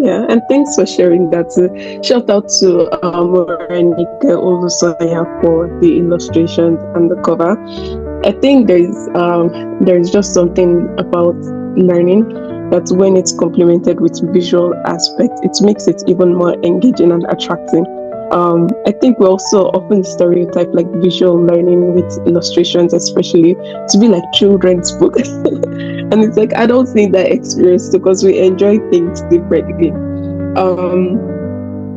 Yeah, and thanks for sharing that. Shout out to Morenike Olusoya for the illustrations and the cover. I think there's just something about learning that when it's complemented with visual aspect, it makes it even more engaging and attractive. I think we also often stereotype like visual learning with illustrations, especially to be like children's book, and it's like I don't think that experience because we enjoy things differently.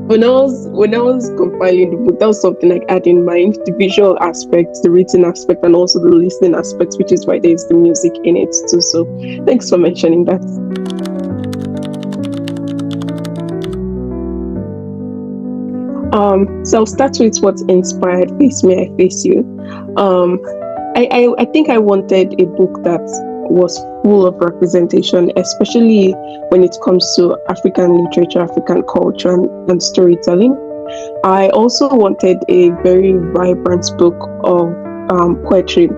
When I was compiling the book, that was something like I had in mind: the visual aspect, the written aspect, and also the listening aspect, which is why there's the music in it too. So, thanks for mentioning that. So I'll start with what inspired Face Me, I Face You. Um, I think I wanted a book that was full of representation, especially when it comes to African literature, African culture, and storytelling. I also wanted a very vibrant book of poetry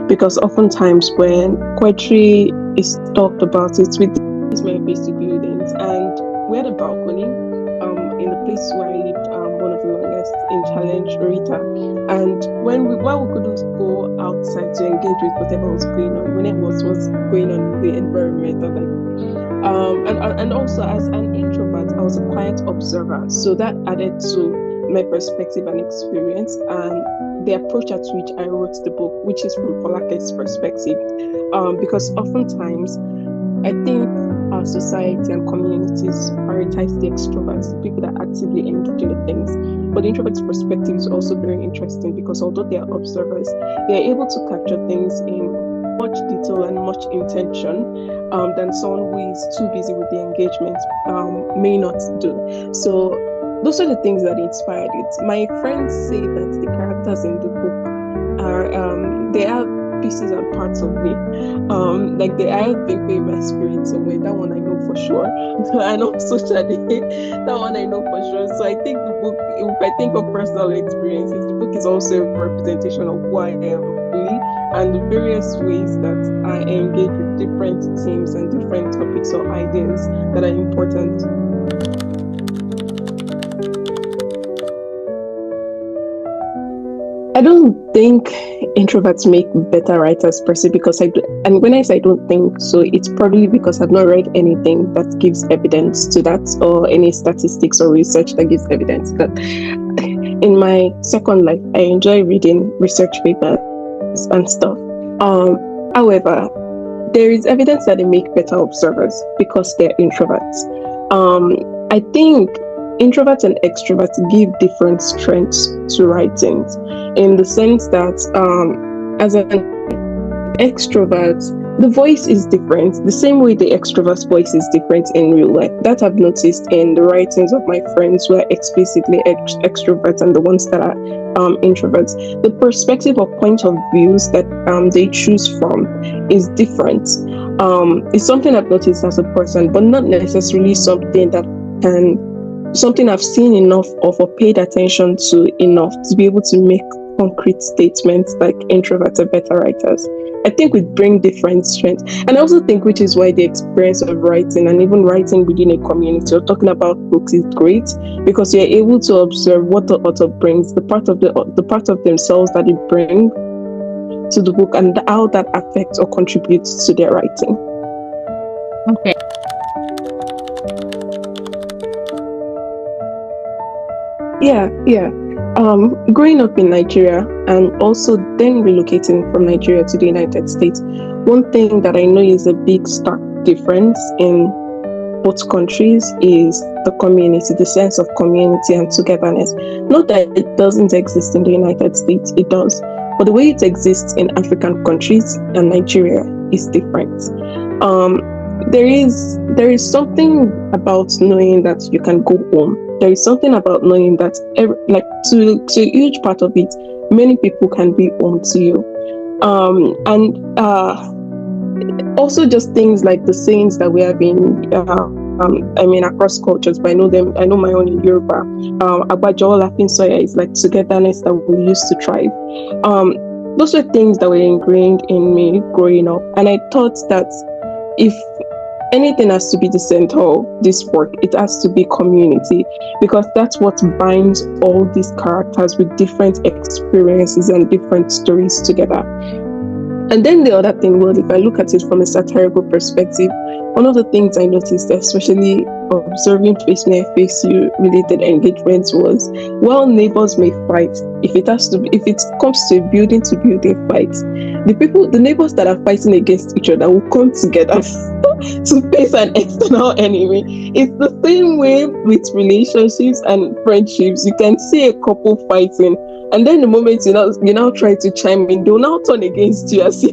because oftentimes when poetry is talked about, it's with these my basic buildings, and we had a balcony in the place where I lived, one of the longest in Challenge, Rita. And while we couldn't go outside to engage with whatever was going on, when it was going on in the environment, of like and also as an introvert, I was a quiet observer. So that added to my perspective and experience and the approach at which I wrote the book, which is from Folake's perspective. Because oftentimes I think our society and communities prioritize the extroverts, the people that actively engage in the things. But the introvert's perspective is also very interesting because although they are observers, they are able to capture things in much detail and much intention than someone who is too busy with the engagement may not do. So those are the things that inspired it. My friends say that the characters in the book are they have pieces and parts of me. Like they are big in my spirit somewhere. That one I know for sure. And also Shade, that one I know for sure. So I think the book, if I think of personal experiences, the book is also a representation of who I am really and the various ways that I engage with different themes and different topics or ideas that are important. I don't think introverts make better writers per se because I do, and when I say I don't think so, it's probably because I've not read anything that gives evidence to that or any statistics or research that gives evidence that. In my second life, I enjoy reading research papers and stuff. However, there is evidence that they make better observers because they're introverts. I think introverts and extroverts give different strengths to writings in the sense that as an extrovert, the voice is different. The same way the extrovert's voice is different in real life. That I've noticed in the writings of my friends who are explicitly extroverts and the ones that are introverts. The perspective or point of views that they choose from is different. It's something I've noticed as a person, but not necessarily something I've seen enough of or paid attention to enough to be able to make concrete statements like introverts are better writers. I think we bring different strengths. And I also think which is why the experience of writing and even writing within a community or talking about books is great because you're able to observe what the author brings, the part of themselves that they bring to the book and how that affects or contributes to their writing. Okay. Yeah. Growing up in Nigeria and also then relocating from Nigeria to the United States, one thing that I know is a big stark difference in both countries is the community, the sense of community and togetherness. Not that it doesn't exist in the United States, it does. But the way it exists in African countries and Nigeria is different. There is something about knowing that you can go home. There is something about knowing that, to a huge part of it, many people can be home to you. And also just things like the sayings that we have in, across cultures, but I know my own in Yoruba. Abajo laughing soya is like togetherness that we used to thrive. Those were things that were ingrained in me growing up. And I thought that if anything has to be the center of this work. It has to be community, because that's what binds all these characters with different experiences and different stories together. And then the other thing, well, if I look at it from a satirical perspective, one of the things I noticed, especially observing face me, face you related engagements, was, well, neighbors may fight. If it comes to to building fight, the neighbors that are fighting against each other will come together to face an external enemy. It's the same way with relationships and friendships. You can see a couple fighting, and then the moment you now try to chime in, they'll now turn against you as if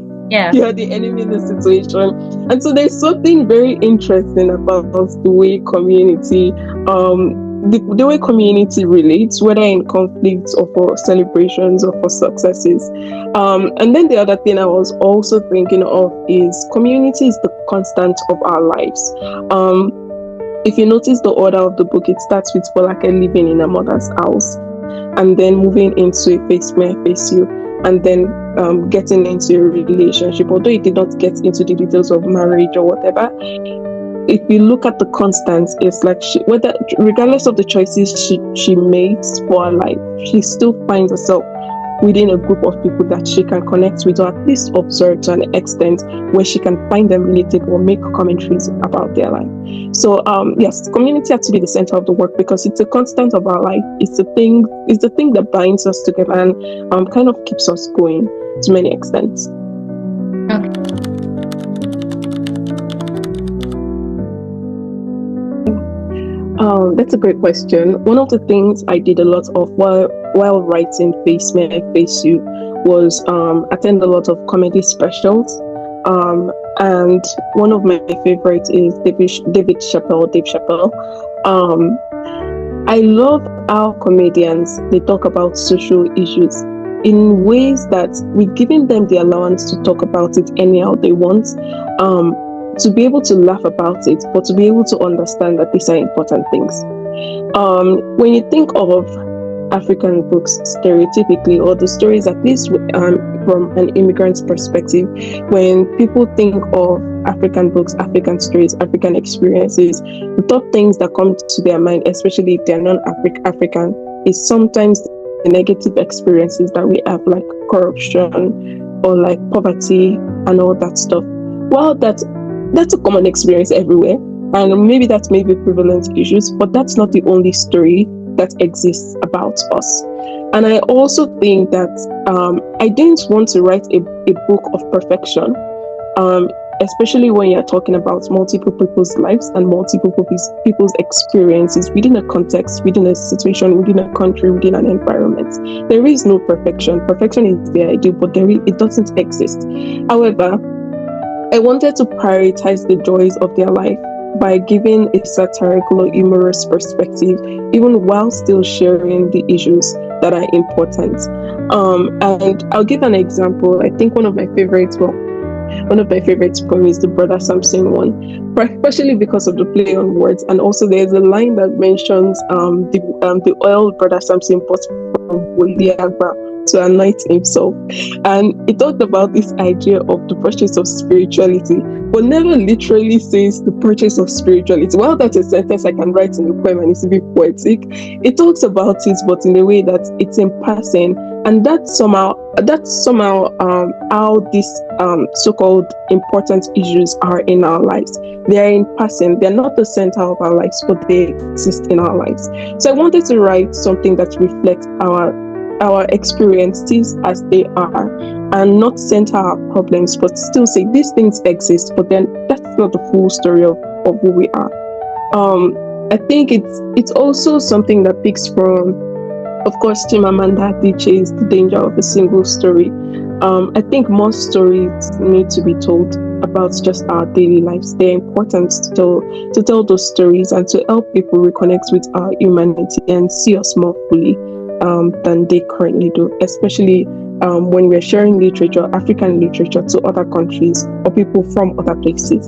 you are the enemy in the situation. And so there's something very interesting about the way community, the way community relates, whether in conflicts or for celebrations or for successes. And then the other thing I was also thinking of is community is the constant of our lives. If you notice the order of the book, it starts with Folake living in a mother's house, and then moving into a face me, I face you, and then getting into a relationship. Although it did not get into the details of marriage or whatever, if you look at the constants, it's like regardless of the choices she makes for her life, she still finds herself within a group of people that she can connect with, or at least observe to an extent where she can find them relatable or make commentaries about their life. So yes, community has to be the center of the work, because it's a constant of our life. It's the thing that binds us together and kind of keeps us going to many extents. Okay. That's a great question. One of the things I did a lot of while writing Face Me, I Face You was attend a lot of comedy specials. And one of my favorites is Dave Chappelle. I love how comedians, they talk about social issues in ways that we're giving them the allowance to talk about it anyhow they want. To be able to laugh about it, but to be able to understand that these are important things. When you think of African books stereotypically, or the stories, at least from an immigrant's perspective, when people think of African books, African stories, African experiences, the top things that come to their mind, especially if they're non-African, is sometimes the negative experiences that we have, like corruption or like poverty and all that stuff. Well, that's a common experience everywhere, and maybe that may be prevalent issues, but that's not the only story that exists about us. And I also think that I didn't want to write a book of perfection, especially when you're talking about multiple people's lives and multiple people's experiences within a context, within a situation, within a country, within an environment. There is no perfection. Perfection is the ideal, but it doesn't exist. However, I wanted to prioritize the joys of their life by giving a satirical or humorous perspective, even while still sharing the issues that are important. And I'll give an example. I think one of my favorites for me is the Brother Samson one, especially because of the play on words. And also there's a line that mentions the oil Brother Samson bought from Woliagba to anoint himself. And it talked about this idea of the purchase of spirituality, but never literally says the purchase of spirituality. Well, that's a sentence I can write in a poem and it's a bit poetic. It talks about it, but in a way that it's in passing. And that's somehow how these so-called important issues are in our lives. They are in passing. They're not the center of our lives, but they exist in our lives. So I wanted to write something that reflects our experiences as they are, and not center our problems, but still say these things exist, but then that's not the full story of who we are. I think it's also something that picks from, of course, Chimamanda Adichie's The Danger of a Single Story. I think more stories need to be told about just our daily lives. They're important to tell those stories and to help people reconnect with our humanity and see us more fully than they currently do, especially when we're sharing literature, African literature, to other countries or people from other places.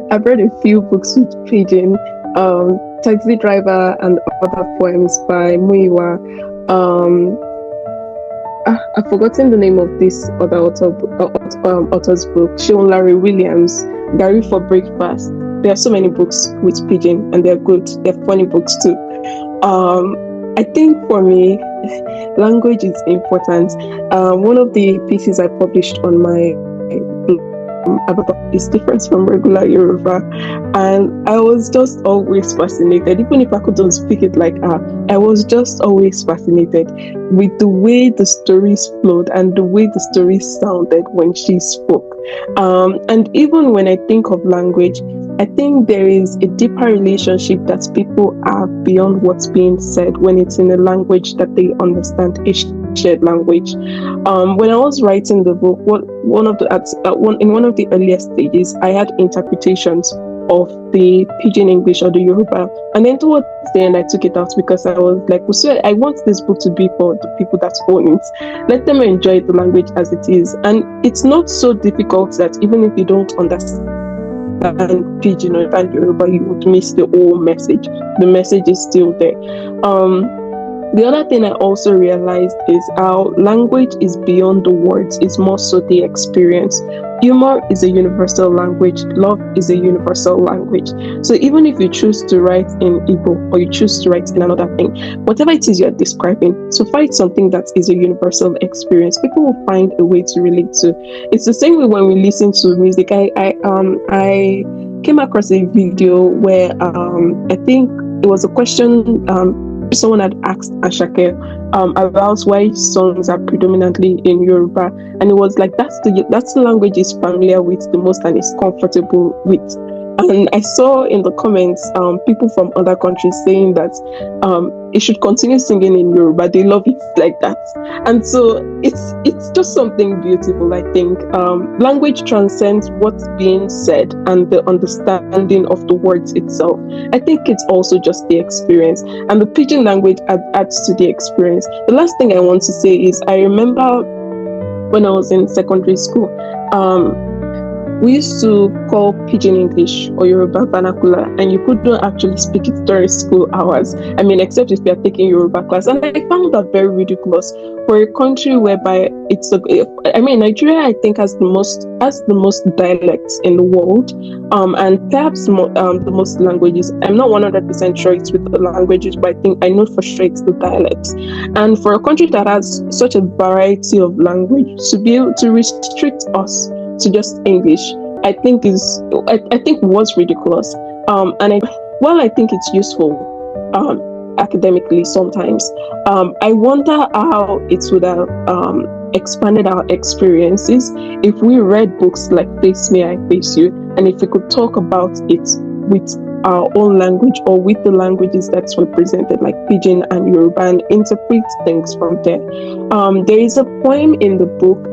I've read a few books with Pidgin, Taxi Driver and Other Poems by Muiwa. I've forgotten the name of this other author's book, Sean Larry Williams, Gary for Breakfast. There are so many books with pidgin, and they're good. They're funny books too. I think for me, language is important. One of the pieces I published on my blog about is different from regular Yoruba, and I was just always fascinated. Even if I couldn't speak it like her, I was just always fascinated with the way the stories flowed and the way the stories sounded when she spoke. And even when I think of language, I think there is a deeper relationship that people have beyond what's being said when it's in a language that they understand, a shared language. When I was writing the book, in one of the earliest stages, I had interpretations of the Pidgin English or the Yoruba, and then towards the end, I took it out because I was like, so I want this book to be for the people that own it. Let them enjoy the language as it is, and it's not so difficult that even if you don't understand Pidgin or Yoruba, you would miss the whole message. The message is still there. The other thing I also realized is how language is beyond the words, it's more so the experience. Humor is a universal language, love is a universal language. So even if you choose to write in Igbo or you choose to write in another thing, whatever it is you're describing, so find something that is a universal experience. People will find a way to relate to. It's the same way when we listen to music. I came across a video where I think it was a question someone had asked Ashake about why songs are predominantly in Yoruba, and it was like that's the language he's familiar with the most and is comfortable with. And I saw in the comments people from other countries saying that he should continue singing in Yoruba. They love it like that, and so it's just something beautiful. I think language transcends what's being said and the understanding of the words itself. I think it's also just the experience, and the pidgin language adds to the experience. The last thing I want to say is I remember when I was in secondary school. We used to call Pidgin English or Yoruba vernacular, and you couldn't actually speak it during school hours. I mean, except if you're taking Yoruba class. And I found that very ridiculous for a country whereby Nigeria, I think, has the most dialects in the world, and perhaps the most languages. I'm not 100% sure it's with the languages, but I know for sure it's the dialects. And for a country that has such a variety of language, to be able to restrict us to just English, I think was ridiculous. While I think it's useful academically sometimes, I wonder how it would have expanded our experiences if we read books like Face Me, I Face You, and if we could talk about it with our own language or with the languages that's represented, like Pidgin and Yoruba, and interpret things from there. There is a poem in the book.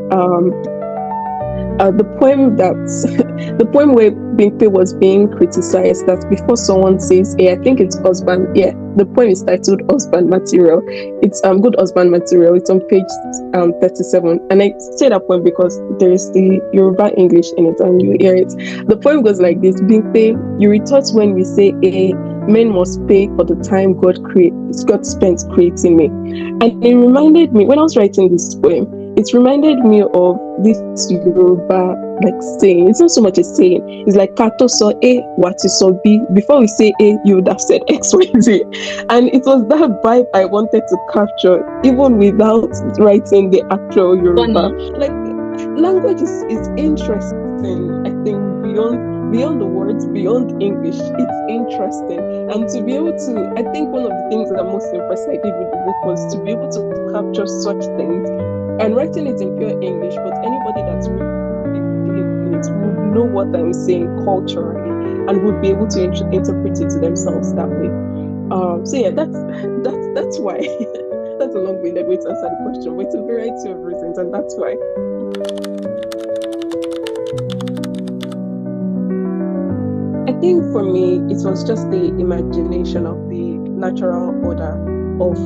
The poem where Bimpe was being criticized, that before someone says, I think it's husband. Yeah, the poem is titled Husband Material. It's good husband material. It's on page 37. And I say that poem because there is the Yoruba English in it, and you hear it. The poem goes like this: Bimpe, you retort when we say men must pay for the time God spent creating me. And it reminded me, when I was writing this poem, it reminded me of this Yoruba saying. It's not so much a saying. It's like Kato so A, what is so B. Before we say A, you would have said X, Y, Z. And it was that vibe I wanted to capture, even without writing the actual Yoruba. Language is interesting, I think, beyond the words, beyond English. It's interesting. And to be able to, I think one of the things that I'm most impressed I did with the book was to be able to capture such things. And writing it in pure English, but anybody that's reading it would know what I'm saying culturally and would be able to interpret it to themselves that way. So yeah, that's why. That's a long-winded way to answer the question, but it's a variety of reasons, and that's why. I think for me, it was just the imagination of the natural order of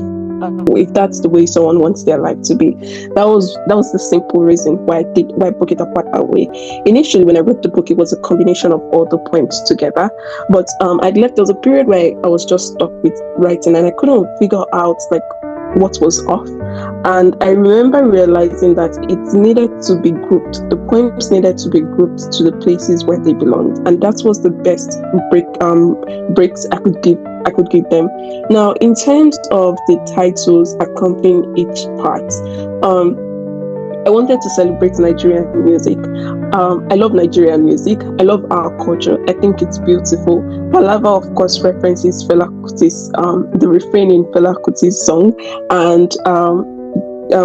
if that's the way someone wants their life to be. That was the simple reason why I broke it apart that way. Initially, when I wrote the book, it was a combination of all the points together. But there was a period where I was just stuck with writing, and I couldn't figure out what was off. And I remember realizing that it needed to be grouped. The poems needed to be grouped to the places where they belonged, and that was the best breaks I could give them. Now, in terms of the titles accompanying each part, um, I wanted to celebrate Nigerian music. I love Nigerian music. I love our culture. I think it's beautiful. Palava, of course, references Fela Kuti's, the refrain in Fela Kuti's song, and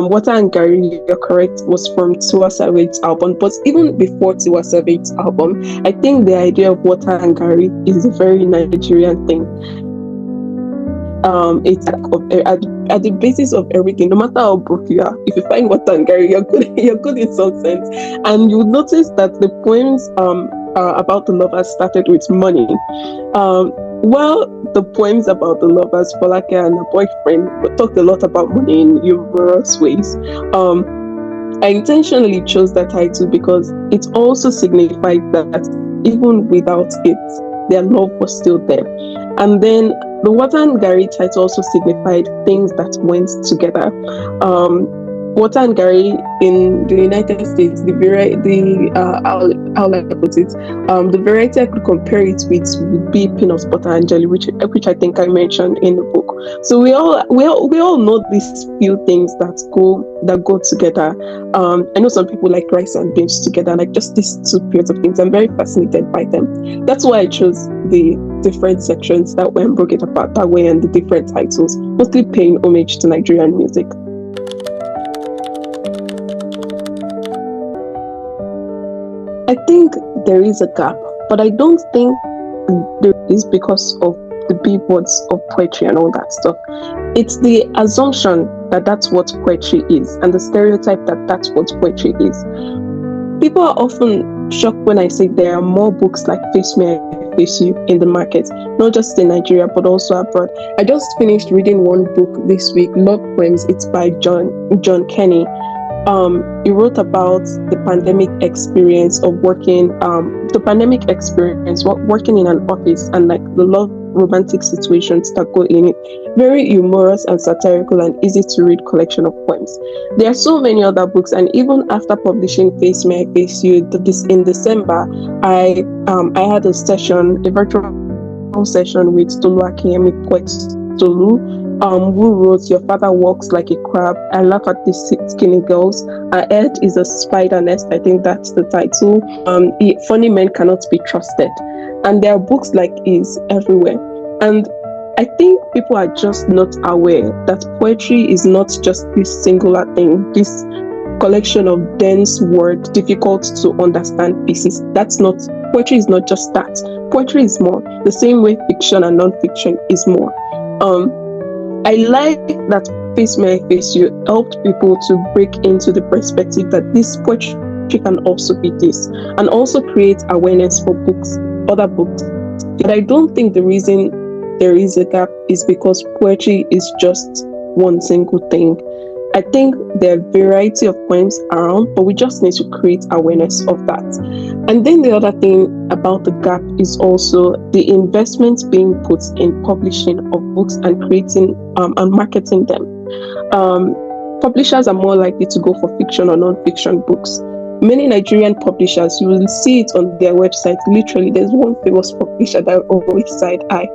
Water and Gary, you're correct, was from Tiwa Savage's album. But even before Tiwa Savage's album, I think the idea of Water and Gary is a very Nigerian thing. It's at the basis of everything. No matter how broke you are, if you find water and Gary, you're good. You're good in some sense. And you notice that the poems about the lovers started with money. Well, the poems about the lovers, Folake and her boyfriend, talked a lot about money in humorous ways. I intentionally chose that title because it also signified that even without it, their love was still there. And then the Water and Gary title also signified things that went together. Water and Gary in the United States, how I put it, the variety I could compare it with would be peanut butter and jelly, which I think I mentioned in the book. So we all know these few things that go together. I know some people like rice and beans together, like just these two pairs of things. I'm very fascinated by them. That's why I chose the different sections that were broken apart that way and the different titles, mostly paying homage to Nigerian music. I think there is a gap, but I don't think there is because of the big words of poetry and all that stuff. It's the assumption that that's what poetry is and the stereotype that that's what poetry is. People are often shocked when I say there are more books like Face Me, I Face You in the market, not just in Nigeria, but also abroad. I just finished reading one book this week, Love Poems. It's by John Kenny. He wrote about the pandemic experience of working in an office and like the love romantic situations that go in it. Very humorous and satirical and easy to read collection of poems. There are so many other books, and even after publishing Face Me, I Face You in December, I had a virtual session with Tolu Akiyemi, poet Tolu, who wrote Your Father Walks Like a Crab, I Laugh at These Skinny Girls, Our Earth is a Spider Nest, I think that's the title, Funny Men Cannot Be Trusted. And there are books like his everywhere. And I think people are just not aware that poetry is not just this singular thing, this collection of dense words, difficult to understand pieces. Poetry is not just that. Poetry is more, the same way fiction and non-fiction is more. I like that Face Me, I Face You helped people to break into the perspective that this poetry can also be this, and also create awareness for other books. But I don't think the reason there is a gap is because poetry is just one single thing. I think there are a variety of poems around, but we just need to create awareness of that. And then the other thing about the gap is also the investments being put in publishing of books and creating and marketing them. Publishers are more likely to go for fiction or non-fiction books. Many Nigerian publishers, you will see it on their website. Literally, there's one famous publisher that always side eye.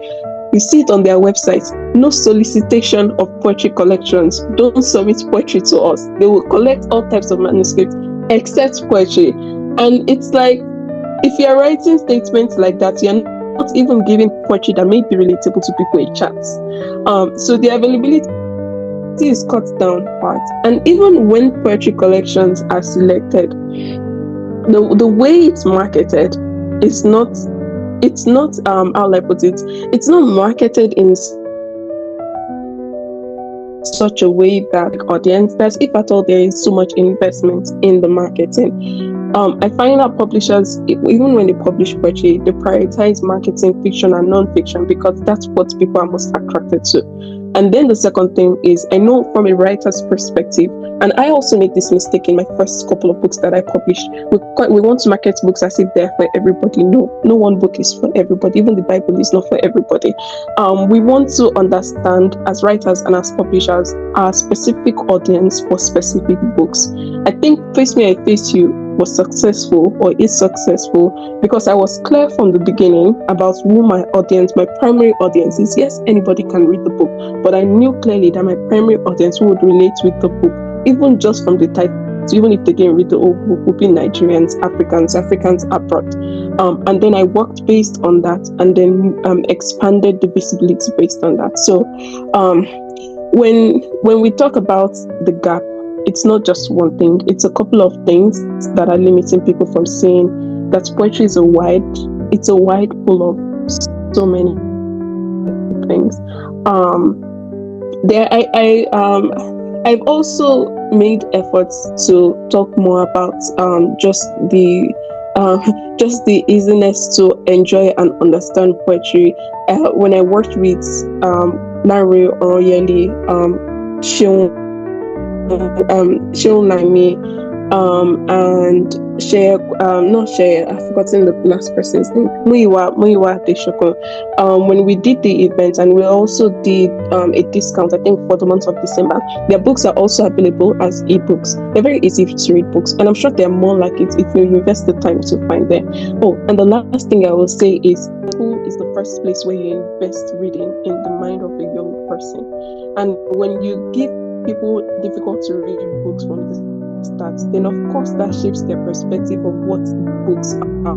You see it on their website. No solicitation of poetry collections. Don't submit poetry to us. They will collect all types of manuscripts except poetry. And it's like, if you're writing statements like that, you're not even giving poetry that may be relatable to people in chats. So the availability is cut down part. And even when poetry collections are selected, the way it's marketed is not how I put it, it's not marketed in such a way that audience, that if at all there is so much investment in the marketing. I find that publishers, even when they publish poetry, they prioritize marketing fiction and non-fiction because that's what people are most attracted to. And then the second thing is, I know from a writer's perspective, and I also made this mistake in my first couple of books that I published. We want to market books as if they're for everybody. No one book is for everybody. Even the Bible is not for everybody. We want to understand as writers and as publishers our specific audience for specific books. I think Face Me, I Face You was successful or is successful because I was clear from the beginning about who my audience, my primary audience is. Yes, anybody can read the book, but I knew clearly that my primary audience would relate with the book, even just from the title. Even if they didn't read the whole book, would be Nigerians, Africans abroad. And then I worked based on that, and then expanded the visibility based on that. So when we talk about the gap, it's not just one thing. It's a couple of things that are limiting people from seeing that poetry is a wide pool of so many things. I've also made efforts to talk more about just the easiness to enjoy and understand poetry. When I worked with Larry Oroyeli, Sheol Naimi, and I've forgotten the last person's name, Muiwa Deshoko. When we did the event, and we also did a discount, I think for the month of December, their books are also available as ebooks. They're very easy to read books, and I'm sure they're more like it if you invest the time to find them. Oh, and the last thing I will say is, school is the first place where you invest reading in the mind of a young person. And when you give people difficult to read books from the start, then of course that shapes their perspective of what books are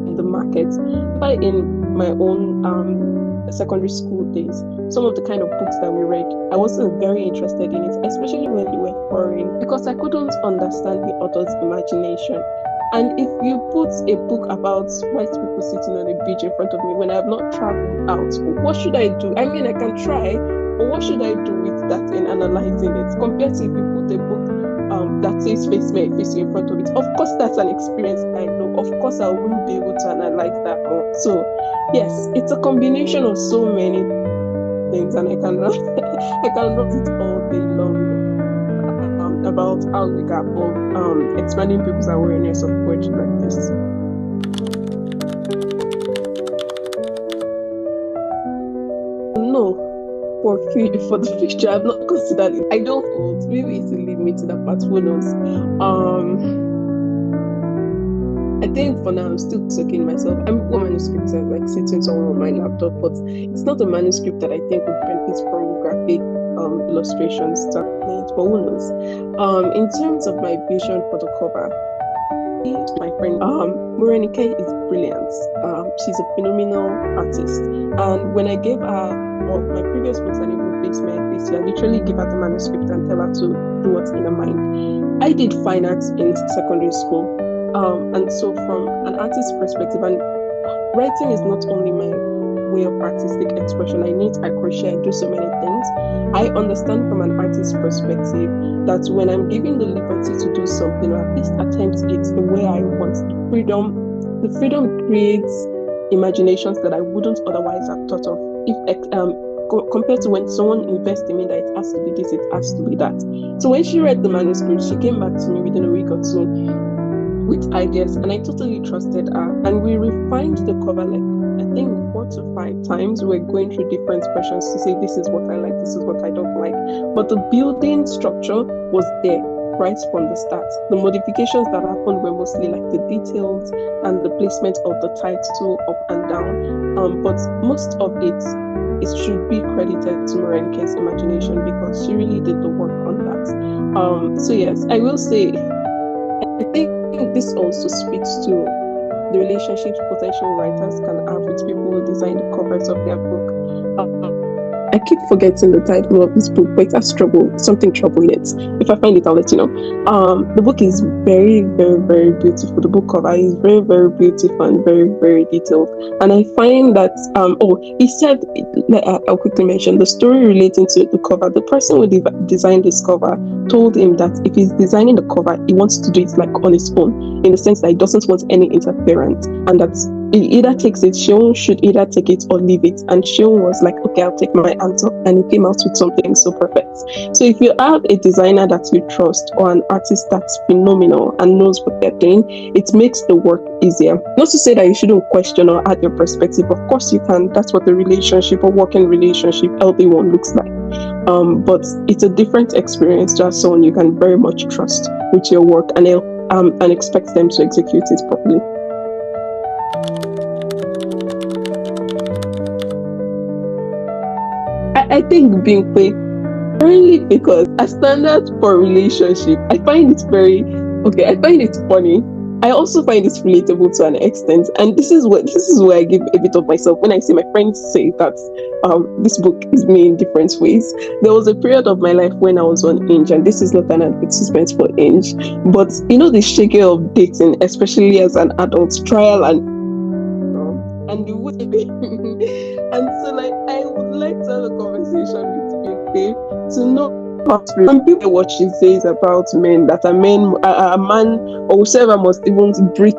in the market. But in my own secondary school days, some of the kind of books that we read, I wasn't very interested in it, especially when they were foreign, because I couldn't understand the author's imagination. And if you put a book about white people sitting on a beach in front of me when I have not traveled out, what should I do? I mean, I can try, but what should I do with that in analyzing it? Compared to if you put a book that says Face Me, I Face You in front of it. Of course, that's an experience I know. Of course, I will be able to analyze that more. So, yes, it's a combination of so many things, and I cannot it all day long about how the gap of expanding people's awareness of poetry like this. No, for the future, I've not considered it. I don't hold. Maybe it's a limit to that part. Who knows? I think for now I'm still soaking myself. I'm one manuscript are like sitting somewhere on my laptop, but it's not a manuscript that I think would benefit from graphic illustrations stuff. But who knows? In terms of my vision for the cover, my friend Morenike is brilliant. She's a phenomenal artist, and when I gave her my previous books and even Face Me, I Face You, I literally give her the manuscript and tell her to do what's in her mind. I did fine arts in secondary school, and so from an artist's perspective, and writing is not only my way of artistic expression. I knit, I crochet, I do so many things. I understand from an artist's perspective that when I'm given the liberty to do something, or at least attempt it the way I want, the freedom creates imaginations that I wouldn't otherwise have thought of. If compared to when someone invests in me that it has to be this, it has to be that. So when she read the manuscript, she came back to me within a week or two with ideas, and I totally trusted her. And we refined the cover like I think 4 to 5 times. We're going through different versions to say this is what I like, this is what I don't like. But the building structure was there right from the start. The modifications that happened were mostly like the details and the placement of the title up and down. But most of it should be credited to Morenike's imagination, because she really did the work on that. So yes, I will say, I think this also speaks to the relationships potential writers can have with people who design the covers of their book. I keep forgetting the title of this book, but it has something trouble in it. If I find it, I'll let you know. The book is very, very, very beautiful. The book cover is very, very beautiful and very, very detailed. And I find that, he said, I'll quickly mention the story relating to the cover. The person who designed this cover told him that if he's designing the cover, he wants to do it like on his own, in the sense that he doesn't want any interference, and that he either takes it, Seun should either take it or leave it. And Seun was like, okay, I'll take my answer. And he came out with something so perfect. So if you have a designer that you trust or an artist that's phenomenal and knows what they're doing, it makes the work easier. Not to say that you shouldn't question or add your perspective. Of course you can. That's what a relationship or working relationship, healthy one, looks like. But it's a different experience to have someone you can very much trust with your work and expect them to execute it properly. I think being paid only because a standard for relationship, I find it very okay. I find it funny. I also find it relatable to an extent, and this is where I give a bit of myself when I see my friends say that this book is me in different ways. There was a period of my life when I was on Inge, and this is not an advertisement for Inge, but you know the shaggy of dating, especially as an adult, trial and the way and so like I would like to have a conversation with Big to know some people what she says about men that a man or whoever must even breathe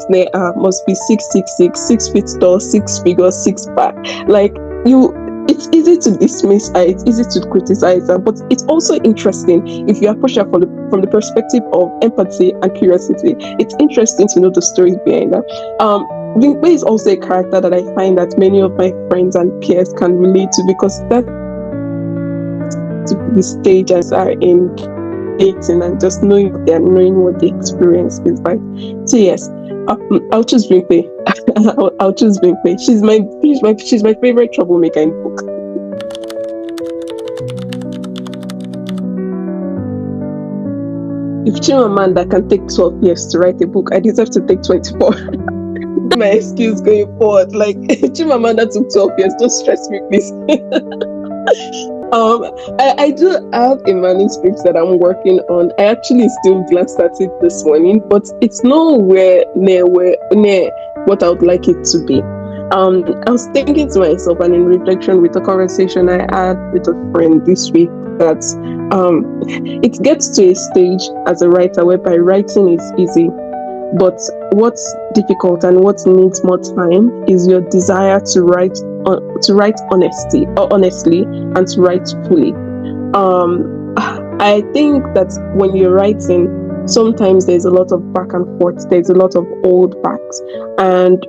must be 6'6", 6 feet tall, 6 figures, 6 pack. Like you, it's easy to dismiss her, it's easy to criticize her, but it's also interesting if you approach her from the perspective of empathy and curiosity. It's interesting to know the stories behind her. Winkwe is also a character that I find that many of my friends and peers can relate to because that's the stage as are in dating and just knowing what they are, knowing what the experience is like. So yes, I'll choose Winkwe. I'll choose Winkwe. She's my favorite troublemaker in the book. If Chimamanda can take 12 years to write a book, I deserve to take 24. My excuse going forward. Like Chimamanda took 12 years. Don't stress me, please. I do have a manuscript that I'm working on. I actually still glanced at it this morning, but it's nowhere near what I would like it to be. I was thinking to myself, and in reflection with a conversation I had with a friend this week, that it gets to a stage as a writer whereby writing is easy. But what's difficult and what needs more time is your desire to write honestly and to write fully. I think that when you're writing, sometimes there's a lot of back and forth. There's a lot of old backs, and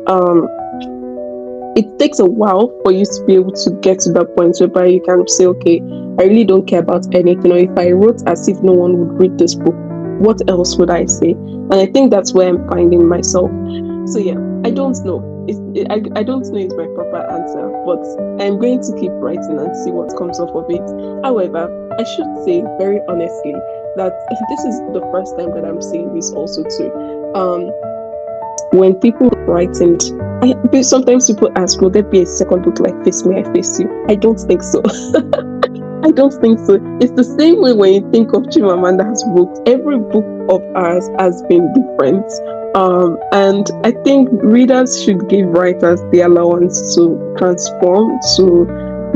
it takes a while for you to be able to get to that point whereby you can say, okay, I really don't care about anything. Or if I wrote as if no one would read this book, what else would I say? And I think that's where I'm finding myself. So yeah, I don't know. I don't know is my proper answer, but I'm going to keep writing and see what comes off of it. However, I should say very honestly that this is the first time that I'm seeing this also too. When people write sometimes people ask, will there be a second book like Face Me, I Face You? I don't think so. I don't think so. It's the same way when you think of Chimamanda's books. Every book of ours has been different. And I think readers should give writers the allowance to transform, to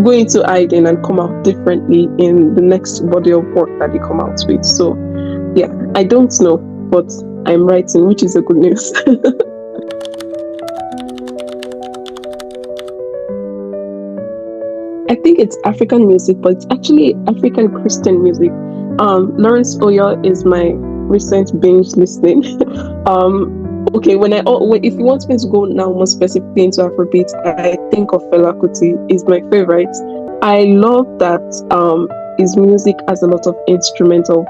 go into hiding and come out differently in the next body of work that they come out with. So yeah, I don't know, but I'm writing, which is a good news. I think it's African music, but it's actually African Christian music. Lawrence Oyor is my recent binge listening. Okay, if you want me to go now more specifically into Afrobeat, I think of Fela Kuti is my favorite. I love that his music has a lot of instrumental.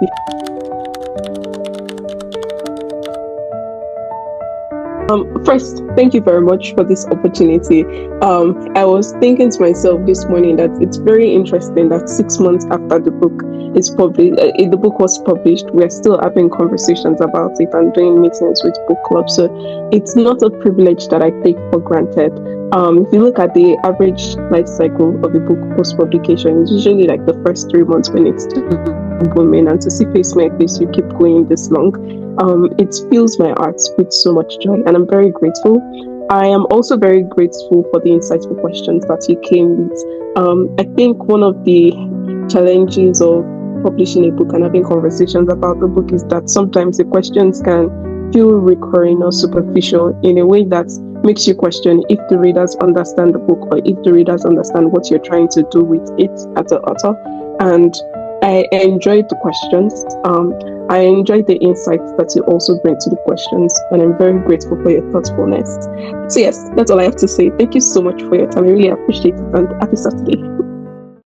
First, thank you very much for this opportunity. I was thinking to myself this morning that it's very interesting that 6 months after the book was published, we're still having conversations about it and doing meetings with book clubs. So it's not a privilege that I take for granted. If you look at the average life cycle of a book post-publication, it's usually like the first 3 months when it's booming, and to see Face My Face You keep going this long, it fills my heart with so much joy, and I'm very grateful. I am also very grateful for the insightful questions that you came with. I think one of the challenges of publishing a book and having conversations about the book is that sometimes the questions can feel recurring or superficial in a way that makes you question if the readers understand the book or if the readers understand what you're trying to do with it as an author. And I enjoyed the questions. I enjoyed the insights that you also bring to the questions, and I'm very grateful for your thoughtfulness. So yes, that's all I have to say. Thank you so much for your time. I really appreciate it, and happy Saturday.